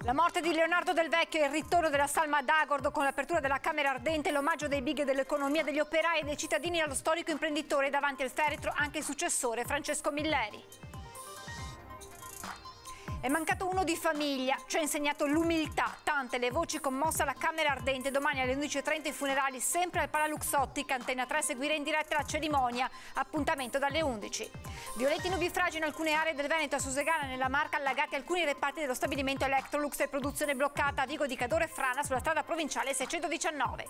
La morte di Leonardo Del Vecchio e il ritorno della salma ad Agordo con l'apertura della Camera Ardente, l'omaggio dei big dell'economia, degli operai e dei cittadini allo storico imprenditore, davanti al feretro anche il successore Francesco Milleri. È mancato uno di famiglia, ci ha insegnato l'umiltà, tante le voci commosse alla Camera Ardente. Domani alle 11:30 i funerali sempre al Palalux Ottica, Antena 3 seguire in diretta la cerimonia, appuntamento dalle 11. Violenti nubifragi in alcune aree del Veneto, a Susegana nella Marca, allagati alcuni reparti dello stabilimento Electrolux e produzione bloccata a Vigo di Cadore e Frana sulla strada provinciale 619.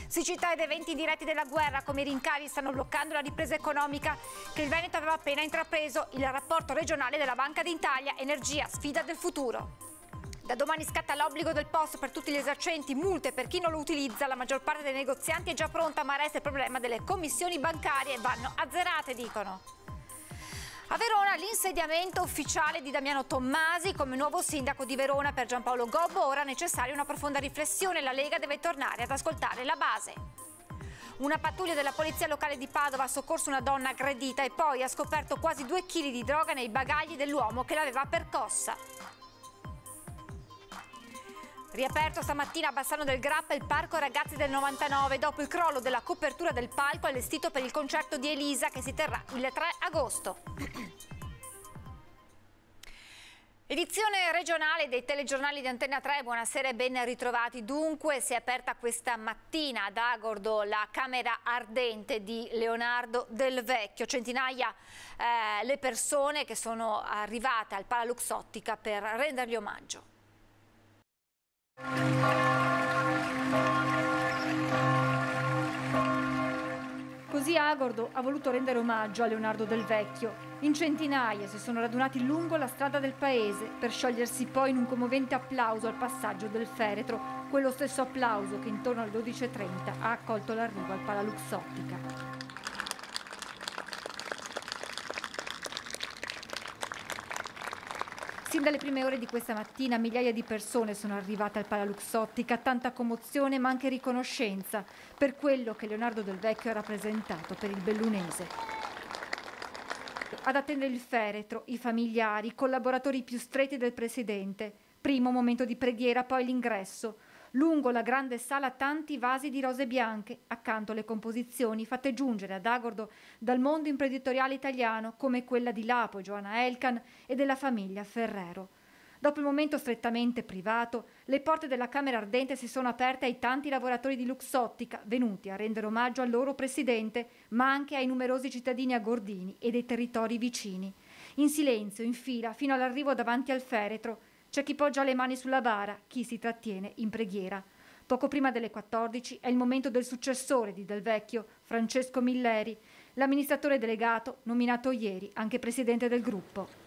Siccità ed eventi diretti della guerra come i rincari stanno bloccando la ripresa economica che il Veneto aveva appena intrapreso. Il rapporto regionale della Banca d'Italia, energia, sfida del futuro. Da domani scatta l'obbligo del POS per tutti gli esercenti, multe per chi non lo utilizza. La maggior parte dei negozianti è già pronta, ma resta il problema delle commissioni bancarie, vanno azzerate, dicono. A Verona l'insediamento ufficiale di Damiano Tommasi come nuovo sindaco di Verona. Per Giampaolo Gobbo ora è necessaria una profonda riflessione, la Lega deve tornare ad ascoltare la base. Una pattuglia della polizia locale di Padova ha soccorso una donna aggredita e poi ha scoperto quasi 2 kg di droga nei bagagli dell'uomo che l'aveva percossa. Riaperto stamattina a Bassano del Grappa il Parco Ragazzi del 99 dopo il crollo della copertura del palco allestito per il concerto di Elisa che si terrà il 3 agosto. Edizione regionale dei telegiornali di Antena 3, buonasera e ben ritrovati. Dunque si è aperta questa mattina ad Agordo la Camera Ardente di Leonardo Del Vecchio. Centinaia le persone che sono arrivate al Palalux Ottica per rendergli omaggio. Così Agordo ha voluto rendere omaggio a Leonardo Del Vecchio. In centinaia si sono radunati lungo la strada del paese per sciogliersi poi in un commovente applauso al passaggio del feretro, quello stesso applauso che intorno alle 12:30 ha accolto l'arrivo al Palalux Ottica. Sin dalle prime ore di questa mattina migliaia di persone sono arrivate al Palalux Ottica, tanta commozione ma anche riconoscenza per quello che Leonardo Del Vecchio ha rappresentato per il bellunese. Ad attendere il feretro, i familiari, i collaboratori più stretti del presidente. Primo momento di preghiera, poi l'ingresso. Lungo la grande sala tanti vasi di rose bianche, accanto alle composizioni fatte giungere ad Agordo dal mondo imprenditoriale italiano come quella di Lapo, Joanna Elkan e della famiglia Ferrero. Dopo il momento strettamente privato, le porte della Camera Ardente si sono aperte ai tanti lavoratori di Luxottica venuti a rendere omaggio al loro presidente, ma anche ai numerosi cittadini agordini e dei territori vicini. In silenzio, in fila, fino all'arrivo davanti al feretro, c'è chi poggia le mani sulla bara, chi si trattiene in preghiera. Poco prima delle 14 è il momento del successore di Del Vecchio, Francesco Milleri, l'amministratore delegato nominato ieri anche presidente del gruppo.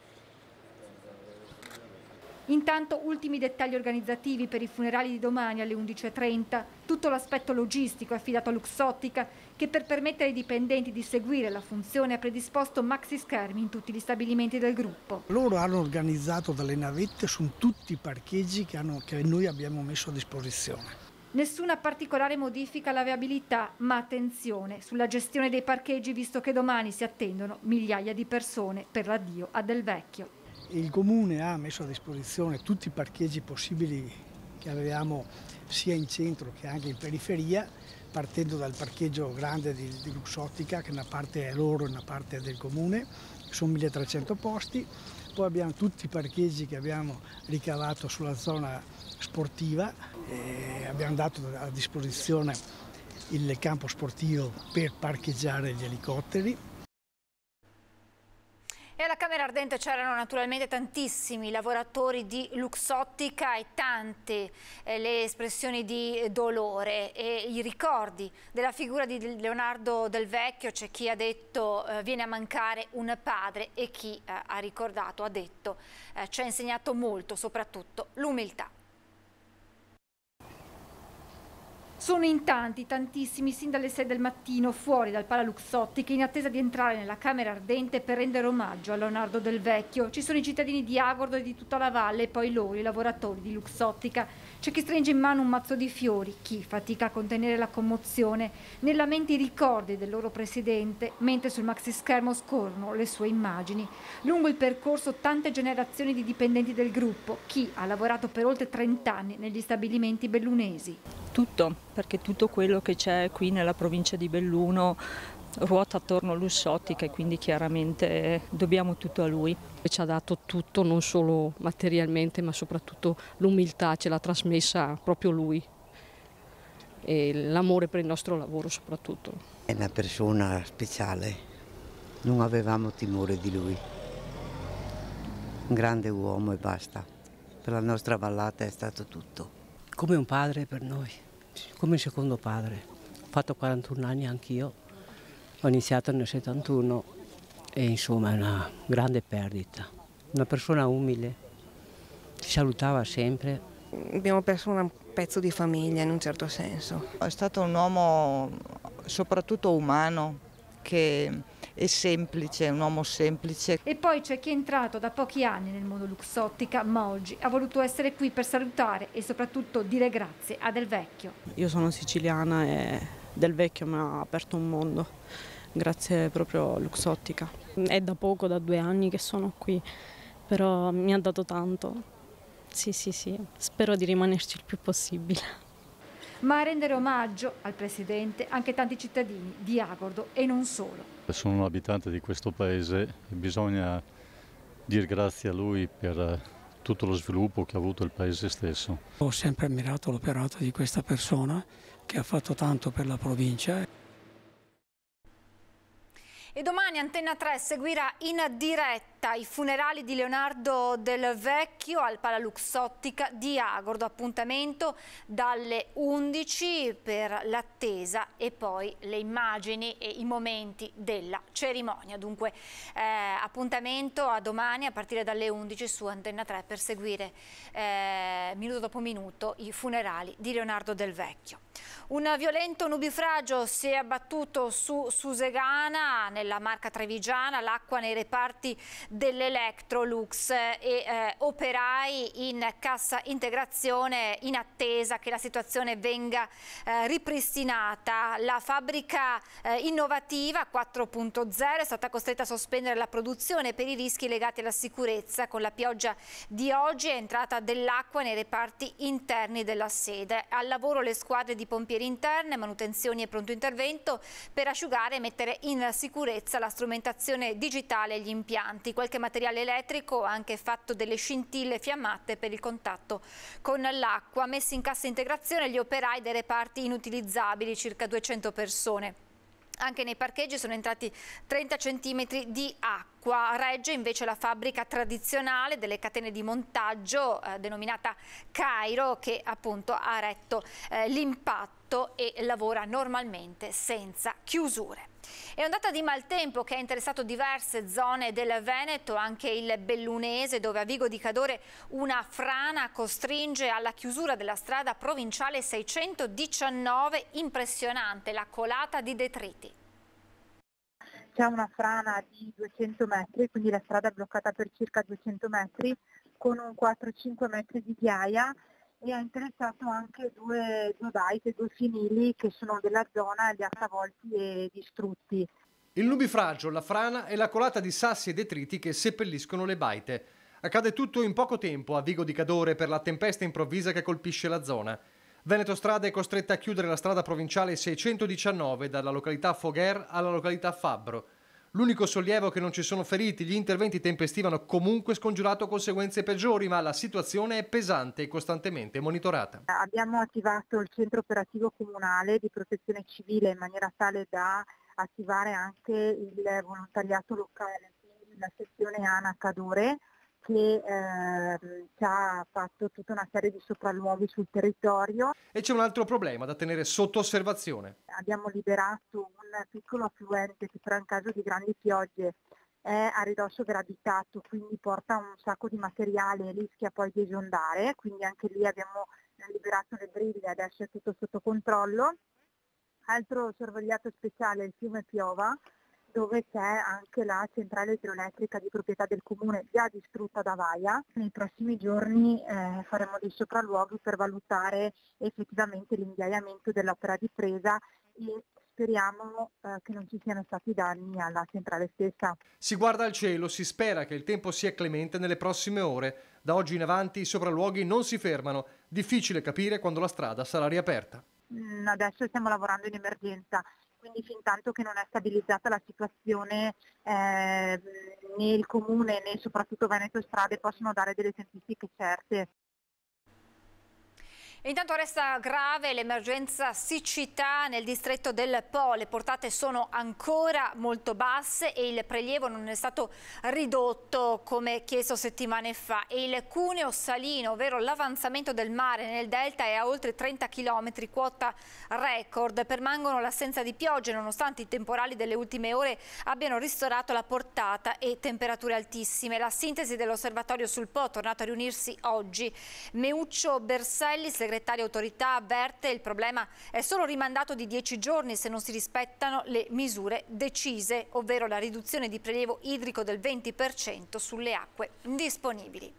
Intanto ultimi dettagli organizzativi per i funerali di domani alle 11:30, tutto l'aspetto logistico è affidato a Luxottica che per permettere ai dipendenti di seguire la funzione ha predisposto maxi schermi in tutti gli stabilimenti del gruppo. Loro hanno organizzato delle navette su tutti i parcheggi che noi abbiamo messo a disposizione. Nessuna particolare modifica alla viabilità, ma attenzione sulla gestione dei parcheggi visto che domani si attendono migliaia di persone per l'addio a Del Vecchio. Il Comune ha messo a disposizione tutti i parcheggi possibili che avevamo sia in centro che anche in periferia, partendo dal parcheggio grande di Luxottica, che una parte è loro e una parte è del Comune, sono 1300 posti. Poi abbiamo tutti i parcheggi che abbiamo ricavato sulla zona sportiva, abbiamo dato a disposizione il campo sportivo per parcheggiare gli elicotteri. E alla Camera Ardente c'erano naturalmente tantissimi lavoratori di Luxottica e tante le espressioni di dolore e i ricordi della figura di Leonardo Del Vecchio. C'è chi ha detto viene a mancare un padre e chi ha ricordato, ha detto ci ha insegnato molto, soprattutto l'umiltà. Sono in tanti, tantissimi, sin dalle 6 del mattino, fuori dal Pala Luxottica, in attesa di entrare nella Camera Ardente per rendere omaggio a Leonardo Del Vecchio. Ci sono i cittadini di Agordo e di tutta la valle e poi loro, i lavoratori di Luxottica. C'è chi stringe in mano un mazzo di fiori, chi fatica a contenere la commozione. Nella mente i ricordi del loro presidente, mentre sul maxischermo scorrono le sue immagini. Lungo il percorso tante generazioni di dipendenti del gruppo, chi ha lavorato per oltre 30 anni negli stabilimenti bellunesi. Tutto, perché tutto quello che c'è qui nella provincia di Belluno ruota attorno a Luxottica e quindi chiaramente dobbiamo tutto a lui. Ci ha dato tutto, non solo materialmente, ma soprattutto l'umiltà ce l'ha trasmessa proprio lui e l'amore per il nostro lavoro soprattutto. È una persona speciale, non avevamo timore di lui, un grande uomo e basta. Per la nostra vallata è stato tutto. Come un padre per noi, come un secondo padre. Ho fatto 41 anni anch'io, ho iniziato nel 71 e insomma è una grande perdita. Una persona umile, ci salutava sempre. Abbiamo perso un pezzo di famiglia in un certo senso. È stato un uomo soprattutto umano, che è semplice, un uomo semplice. E poi c'è chi è entrato da pochi anni nel mondo Luxottica, ma oggi ha voluto essere qui per salutare e soprattutto dire grazie a Del Vecchio. Io sono siciliana e Del Vecchio mi ha aperto un mondo, grazie proprio a Luxottica. È da poco, da 2 anni che sono qui, però mi ha dato tanto. Sì, spero di rimanerci il più possibile. Ma a rendere omaggio al presidente anche tanti cittadini di Agordo e non solo. Sono un abitante di questo paese e bisogna dire grazie a lui per tutto lo sviluppo che ha avuto il paese stesso. Ho sempre ammirato l'operato di questa persona che ha fatto tanto per la provincia. E domani Antenna 3 seguirà in diretta i funerali di Leonardo Del Vecchio al Pala Luxottica di Agordo. Appuntamento dalle 11 per l'attesa e poi le immagini e i momenti della cerimonia. Dunque appuntamento a domani a partire dalle 11 su Antenna 3 per seguire minuto dopo minuto i funerali di Leonardo Del Vecchio. Un violento nubifragio si è abbattuto su Susegana, nella Marca Trevigiana. L'acqua nei reparti dell'Electrolux e operai in cassa integrazione in attesa che la situazione venga ripristinata. La fabbrica innovativa 4.0 è stata costretta a sospendere la produzione per i rischi legati alla sicurezza. Con la pioggia di oggi è entrata dell'acqua nei reparti interni della sede. Al lavoro le squadre di pompieri interne, manutenzioni e pronto intervento per asciugare e mettere in sicurezza la strumentazione digitale e gli impianti. Qualche materiale elettrico ha anche fatto delle scintille fiammate per il contatto con l'acqua. Messi in cassa integrazione gli operai dei reparti inutilizzabili, circa 200 persone. Anche nei parcheggi sono entrati 30 centimetri di acqua. Regge invece la fabbrica tradizionale delle catene di montaggio denominata Cairo, che appunto ha retto l'impatto e lavora normalmente senza chiusure. È ondata di maltempo che ha interessato diverse zone del Veneto, anche il Bellunese, dove a Vigo di Cadore una frana costringe alla chiusura della strada provinciale 619. Impressionante la colata di detriti. C'è una frana di 200 metri, quindi la strada è bloccata per circa 200 metri, con un 4-5 metri di ghiaia, e ha interessato anche due baite, 2 fienili che sono della zona, li ha travolti e distrutti. Il nubifragio, la frana e la colata di sassi e detriti che seppelliscono le baite. Accade tutto in poco tempo a Vigo di Cadore per la tempesta improvvisa che colpisce la zona. Veneto Strada è costretta a chiudere la strada provinciale 619 dalla località Fogher alla località Fabbro. L'unico sollievo è che non ci sono feriti, gli interventi tempestivi hanno comunque scongiurato conseguenze peggiori, ma la situazione è pesante e costantemente monitorata. Abbiamo attivato il centro operativo comunale di protezione civile in maniera tale da attivare anche il volontariato locale, quindi la sezione ANA Cadore, che ci ha fatto tutta una serie di sopralluoghi sul territorio. E c'è un altro problema da tenere sotto osservazione. Abbiamo liberato un piccolo affluente che però in caso di grandi piogge è a ridosso gravitato, quindi porta un sacco di materiale e rischia poi di esondare, quindi anche lì abbiamo viene liberato le briglie, adesso è tutto sotto controllo. Altro sorvegliato speciale è il fiume Piova, dove c'è anche la centrale idroelettrica di proprietà del comune già distrutta da Vaia. Nei prossimi giorni faremo dei sopralluoghi per valutare effettivamente l'inviaiamento dell'opera di presa e speriamo che non ci siano stati danni alla centrale stessa. Si guarda al cielo, si spera che il tempo sia clemente nelle prossime ore. Da oggi in avanti i sopralluoghi non si fermano. Difficile capire quando la strada sarà riaperta. Adesso stiamo lavorando in emergenza, quindi fin tanto che non è stabilizzata la situazione né il comune né soprattutto Veneto Strade possono dare delle tempistiche certe. Intanto resta grave l'emergenza siccità nel distretto del Po, le portate sono ancora molto basse e il prelievo non è stato ridotto come chiesto settimane fa e il cuneo salino, ovvero l'avanzamento del mare nel delta è a oltre 30 km, quota record. Permangono l'assenza di piogge nonostante i temporali delle ultime ore abbiano ristorato la portata e temperature altissime. La sintesi dell'osservatorio sul Po, tornato a riunirsi oggi. Meuccio Berselli, segretario autorità, avverte il problema è solo rimandato di 10 giorni se non si rispettano le misure decise, ovvero la riduzione di prelievo idrico del 20% sulle acque disponibili.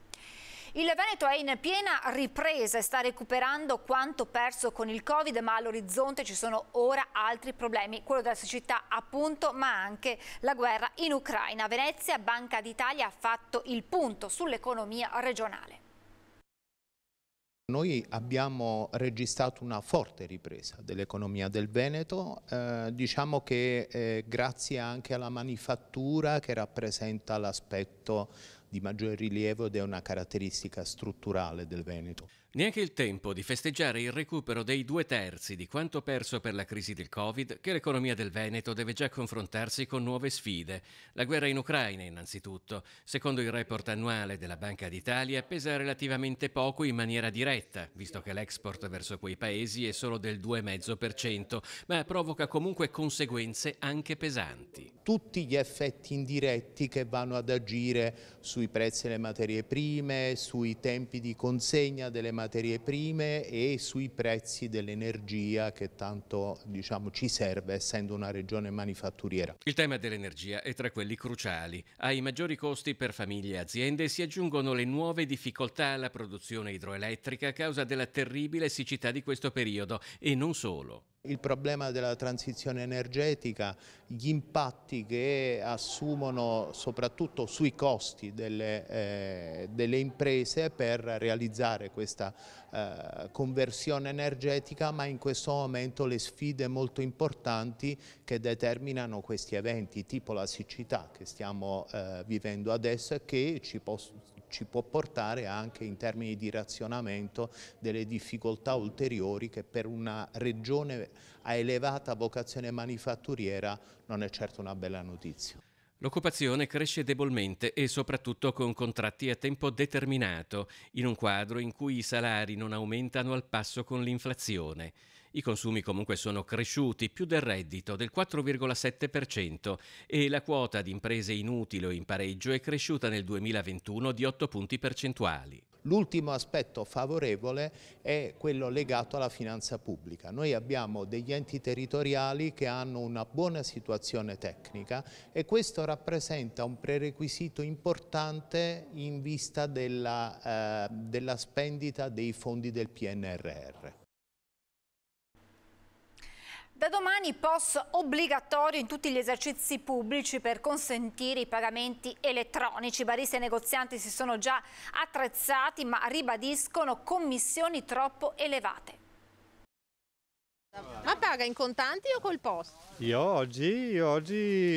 Il Veneto è in piena ripresa e sta recuperando quanto perso con il Covid, ma all'orizzonte ci sono ora altri problemi, quello della siccità appunto, ma anche la guerra in Ucraina. A Venezia, Banca d'Italia ha fatto il punto sull'economia regionale. Noi abbiamo registrato una forte ripresa dell'economia del Veneto, diciamo che grazie anche alla manifattura che rappresenta l'aspetto di maggior rilievo ed è una caratteristica strutturale del Veneto. Neanche il tempo di festeggiare il recupero dei 2/3 di quanto perso per la crisi del Covid, che l'economia del Veneto deve già confrontarsi con nuove sfide. La guerra in Ucraina, innanzitutto. Secondo il report annuale della Banca d'Italia, pesa relativamente poco in maniera diretta, visto che l'export verso quei paesi è solo del 2,5%, ma provoca comunque conseguenze anche pesanti. Tutti gli effetti indiretti che vanno ad agire sui prezzi delle materie prime, sui tempi di consegna delle materie prime e sui prezzi dell'energia che tanto ci serve essendo una regione manifatturiera. Il tema dell'energia è tra quelli cruciali. Ai maggiori costi per famiglie e aziende si aggiungono le nuove difficoltà alla produzione idroelettrica a causa della terribile siccità di questo periodo e non solo. Il problema della transizione energetica, gli impatti che assumono soprattutto sui costi delle imprese per realizzare questa conversione energetica, ma in questo momento le sfide molto importanti che determinano questi eventi, tipo la siccità che stiamo vivendo adesso e che ci può portare anche in termini di razionamento delle difficoltà ulteriori che per una regione a elevata vocazione manifatturiera non è certo una bella notizia. L'occupazione cresce debolmente e soprattutto con contratti a tempo determinato, in un quadro in cui i salari non aumentano al passo con l'inflazione. I consumi comunque sono cresciuti più del reddito, del 4,7%, e la quota di imprese in utile o in pareggio è cresciuta nel 2021 di 8 punti percentuali. L'ultimo aspetto favorevole è quello legato alla finanza pubblica. Noi abbiamo degli enti territoriali che hanno una buona situazione tecnica e questo rappresenta un prerequisito importante in vista della spendita dei fondi del PNRR. Da domani POS obbligatorio in tutti gli esercizi pubblici per consentire i pagamenti elettronici. Baristi e negozianti si sono già attrezzati, ma ribadiscono commissioni troppo elevate. Ma paga in contanti o col POS? Io oggi,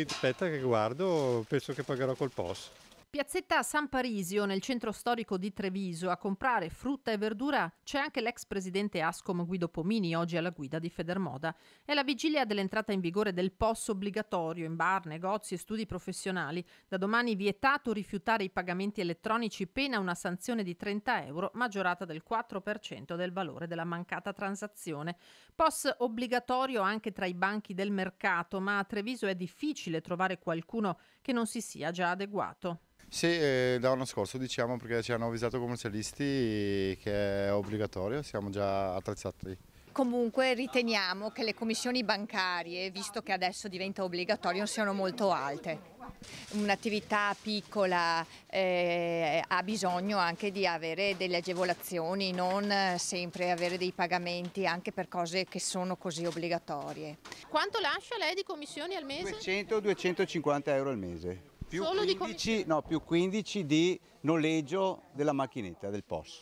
aspetta che guardo, penso che pagherò col POS. Piazzetta San Parisio, nel centro storico di Treviso, a comprare frutta e verdura c'è anche l'ex presidente Ascom Guido Pomini, oggi alla guida di Federmoda. È la vigilia dell'entrata in vigore del POS obbligatorio in bar, negozi e studi professionali. Da domani vietato rifiutare i pagamenti elettronici, pena una sanzione di 30 euro maggiorata del 4% del valore della mancata transazione. POS obbligatorio anche tra i banchi del mercato, ma a Treviso è difficile trovare qualcuno che non si sia già adeguato. Sì, da l'anno scorso diciamo, perché ci hanno avvisato i commercialisti che è obbligatorio, siamo già attrezzati. Comunque riteniamo che le commissioni bancarie, visto che adesso diventa obbligatorio, siano molto alte. Un'attività piccola ha bisogno anche di avere delle agevolazioni, non sempre avere dei pagamenti anche per cose che sono così obbligatorie. Quanto lascia lei di commissioni al mese? 200-250 euro al mese. Più Solo 15, no, più 15 di noleggio della macchinetta, del POS.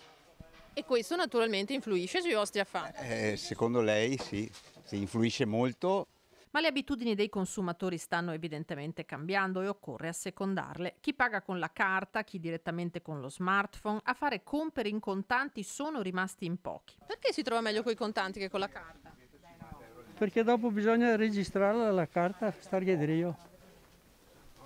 E questo naturalmente influisce sui vostri affari. Secondo lei sì, influisce molto. Ma le abitudini dei consumatori stanno evidentemente cambiando e occorre assecondarle. Chi paga con la carta, chi direttamente con lo smartphone, a fare compere in contanti sono rimasti in pochi. Perché si trova meglio con i contanti che con la carta? Perché dopo bisogna registrarla la carta, starghiedrio.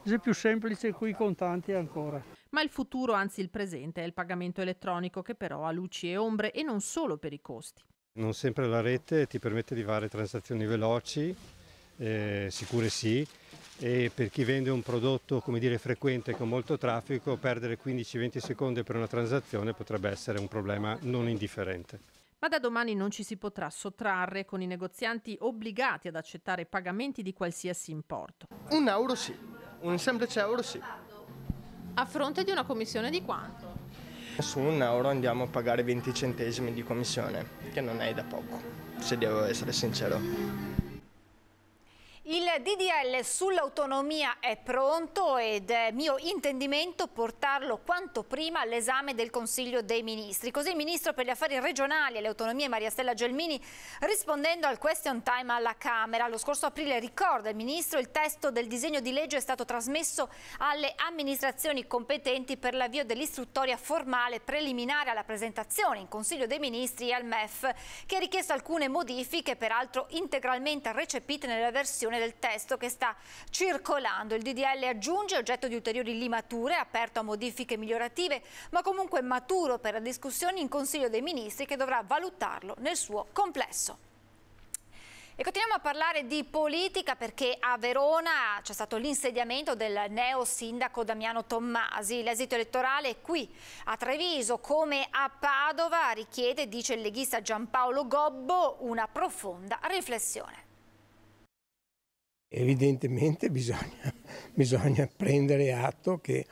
È più semplice con i contanti ancora. Ma il futuro, anzi il presente, è il pagamento elettronico, che però ha luci e ombre, e non solo per i costi. Non sempre la rete ti permette di fare transazioni veloci, sicure sì, e per chi vende un prodotto, come dire, frequente con molto traffico, perdere 15-20 secondi per una transazione potrebbe essere un problema non indifferente. Ma da domani non ci si potrà sottrarre, con i negozianti obbligati ad accettare pagamenti di qualsiasi importo. €1 sì, un semplice euro sì. A fronte di una commissione di quanto? Su €1 andiamo a pagare 20 centesimi di commissione, che non è da poco, se devo essere sincero. Il DDL sull'autonomia è pronto ed è mio intendimento portarlo quanto prima all'esame del Consiglio dei Ministri. Così il Ministro per gli Affari Regionali e le Autonomie Maria Stella Gelmini, rispondendo al question time alla Camera lo scorso aprile, ricorda il Ministro: il testo del disegno di legge è stato trasmesso alle amministrazioni competenti per l'avvio dell'istruttoria formale preliminare alla presentazione in Consiglio dei Ministri e al MEF, che ha richiesto alcune modifiche, peraltro integralmente recepite nella versione del testo che sta circolando. Il DDL aggiunge, oggetto di ulteriori limature, aperto a modifiche migliorative, ma comunque maturo per la discussione in Consiglio dei Ministri, che dovrà valutarlo nel suo complesso. E continuiamo a parlare di politica, perché a Verona c'è stato l'insediamento del neo sindaco Damiano Tommasi. L'esito elettorale qui a Treviso, come a Padova, richiede, dice il leghista Giampaolo Gobbo, una profonda riflessione. Evidentemente bisogna prendere atto che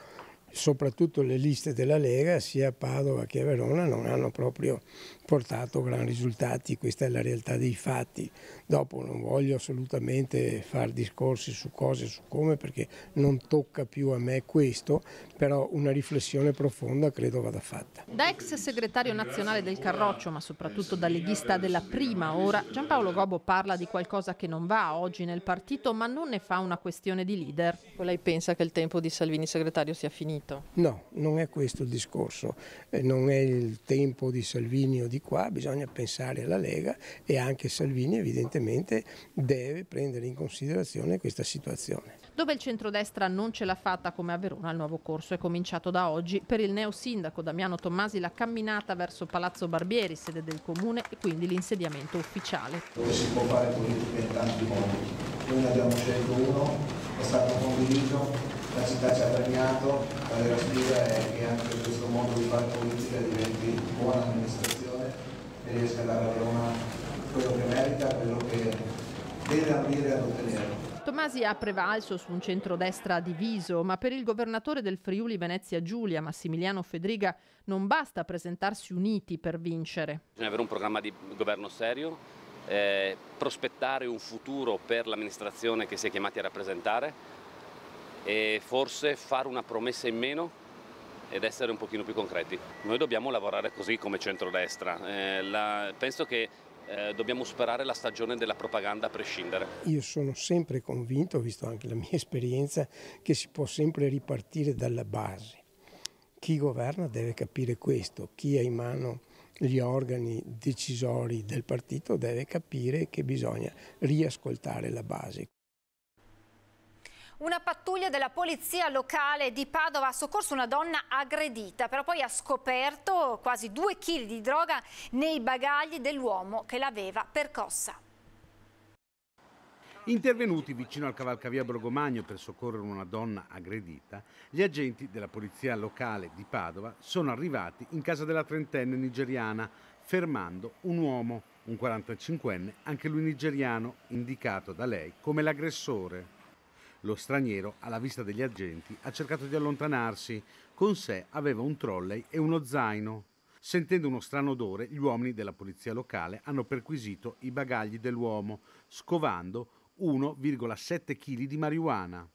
soprattutto le liste della Lega, sia a Padova che a Verona, non hanno proprio portato gran risultati. Questa è la realtà dei fatti. Dopo non voglio assolutamente fare discorsi su cose, su come, perché non tocca più a me questo, però una riflessione profonda credo vada fatta. Da ex segretario nazionale del Carroccio, ma soprattutto da leghista della prima ora, Giampaolo Gobbo parla di qualcosa che non va oggi nel partito, ma non ne fa una questione di leader. Lei pensa che il tempo di Salvini segretario sia finito? No, non è questo il discorso, non è il tempo di Salvini o di qua, bisogna pensare alla Lega, e anche Salvini evidentemente deve prendere in considerazione questa situazione. Dove il centrodestra non ce l'ha fatta come a Verona, il nuovo corso è cominciato da oggi. Per il neo sindaco Damiano Tommasi la camminata verso Palazzo Barbieri, sede del comune, e quindi l'insediamento ufficiale. Dove si può fare politica in tanti modi. Noi ne abbiamo scelto uno, è stato condiviso, la città ci ha premiato, la vera sfida è che anche questo modo di fare politica diventi buona amministrazione e riesca a dare a Verona quello che merita, quello che deve ambire ad ottenere. Tommasi ha prevalso su un centrodestra diviso, ma per il governatore del Friuli Venezia Giulia, Massimiliano Fedriga, non basta presentarsi uniti per vincere. Bisogna avere un programma di governo serio, prospettare un futuro per l'amministrazione che si è chiamati a rappresentare, e forse fare una promessa in meno ed essere un pochino più concreti. Noi dobbiamo lavorare così come centrodestra. Penso che dobbiamo superare la stagione della propaganda a prescindere. Io sono sempre convinto, ho visto anche la mia esperienza, che si può sempre ripartire dalla base. Chi governa deve capire questo, chi ha in mano gli organi decisori del partito deve capire che bisogna riascoltare la base. Una pattuglia della polizia locale di Padova ha soccorso una donna aggredita, però poi ha scoperto quasi 2 kg di droga nei bagagli dell'uomo che l'aveva percossa. Intervenuti vicino al cavalcavia Borgomagno per soccorrere una donna aggredita, gli agenti della polizia locale di Padova sono arrivati in casa della trentenne nigeriana, fermando un uomo, un 45enne, anche lui nigeriano, indicato da lei come l'aggressore. Lo straniero, alla vista degli agenti, ha cercato di allontanarsi. Con sé aveva un trolley e uno zaino. Sentendo uno strano odore, gli uomini della polizia locale hanno perquisito i bagagli dell'uomo, scovando 1,7 kg di marijuana.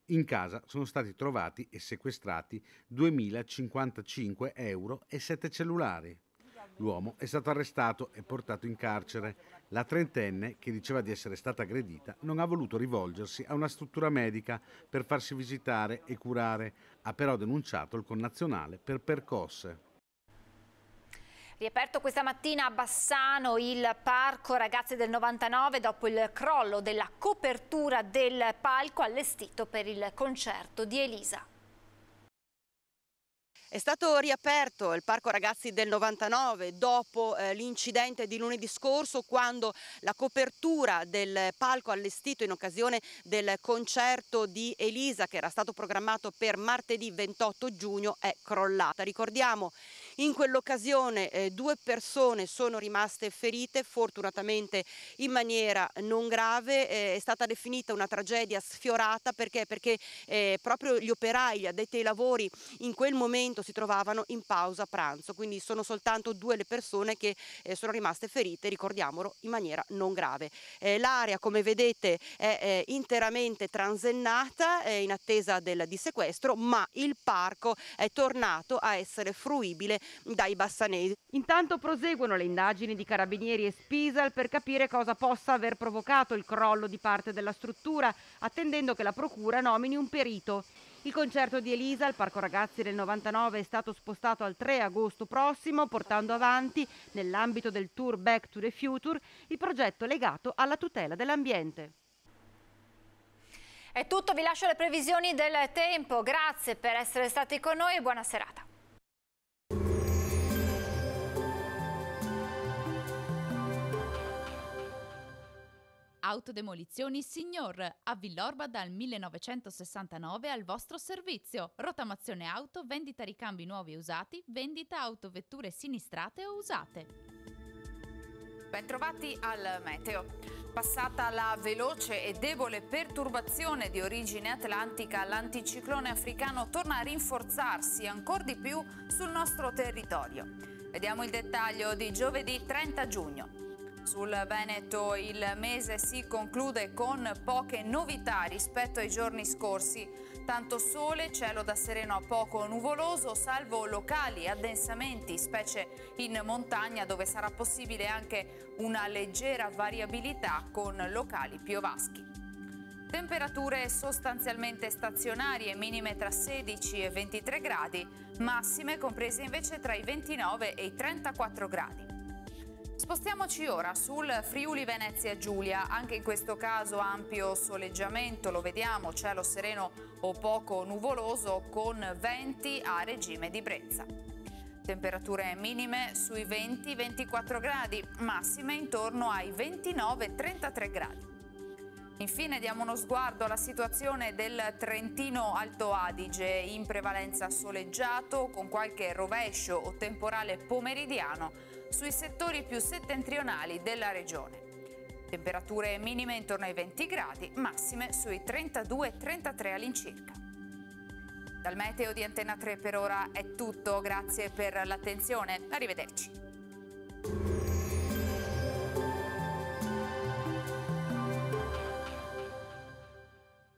In casa sono stati trovati e sequestrati 2.055 euro e 7 cellulari. L'uomo è stato arrestato e portato in carcere. La trentenne, che diceva di essere stata aggredita, non ha voluto rivolgersi a una struttura medica per farsi visitare e curare. Ha però denunciato il connazionale per percosse. Riaperto questa mattina a Bassano il parco Ragazzi del 99 dopo il crollo della copertura del palco allestito per il concerto di Elisa. È stato riaperto il Parco Ragazzi del 99 dopo l'incidente di lunedì scorso, quando la copertura del palco allestito in occasione del concerto di Elisa, che era stato programmato per martedì 28 giugno, è crollata. Ricordiamo, in quell'occasione 2 persone sono rimaste ferite, fortunatamente in maniera non grave. È stata definita una tragedia sfiorata perché proprio gli operai, gli addetti ai lavori, in quel momento si trovavano in pausa pranzo, quindi sono soltanto 2 le persone che sono rimaste ferite, ricordiamolo, in maniera non grave. L'area, come vedete, è interamente transennata in attesa del dissequestro, ma il parco è tornato a essere fruibile dai bassanesi. Intanto proseguono le indagini di Carabinieri e Spisal per capire cosa possa aver provocato il crollo di parte della struttura, attendendo che la procura nomini un perito. Il concerto di Elisa al Parco Ragazzi del 99 è stato spostato al 3 agosto prossimo, portando avanti, nell'ambito del tour Back to the Future, il progetto legato alla tutela dell'ambiente. È tutto, vi lascio le previsioni del tempo. Grazie per essere stati con noi e buona serata. Autodemolizioni Signor, a Villorba dal 1969 al vostro servizio. Rottamazione auto, vendita ricambi nuovi e usati, vendita autovetture sinistrate o usate. Bentrovati al meteo. Passata la veloce e debole perturbazione di origine atlantica, l'anticiclone africano torna a rinforzarsi ancora di più sul nostro territorio. Vediamo il dettaglio di giovedì 30 giugno. Sul Veneto il mese si conclude con poche novità rispetto ai giorni scorsi. Tanto sole, cielo da sereno a poco nuvoloso, salvo locali addensamenti, specie in montagna dove sarà possibile anche una leggera variabilità con locali piovaschi. Temperature sostanzialmente stazionarie, minime tra 16 e 23 gradi, massime comprese invece tra i 29 e i 34 gradi. Spostiamoci ora sul Friuli Venezia Giulia, anche in questo caso ampio soleggiamento, lo vediamo, cielo sereno o poco nuvoloso con venti a regime di brezza. Temperature minime sui 20-24 gradi, massime intorno ai 29-33 gradi. Infine diamo uno sguardo alla situazione del Trentino Alto Adige, in prevalenza soleggiato con qualche rovescio o temporale pomeridiano sui settori più settentrionali della regione. Temperature minime intorno ai 20 gradi, massime sui 32-33 all'incirca. Dal meteo di Antenna 3 per ora è tutto, grazie per l'attenzione, arrivederci.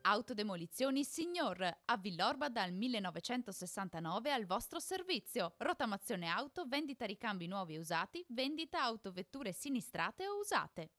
Autodemolizioni Signor, a Villorba dal 1969 al vostro servizio. Rottamazione auto, vendita ricambi nuovi e usati, vendita autovetture sinistrate o usate.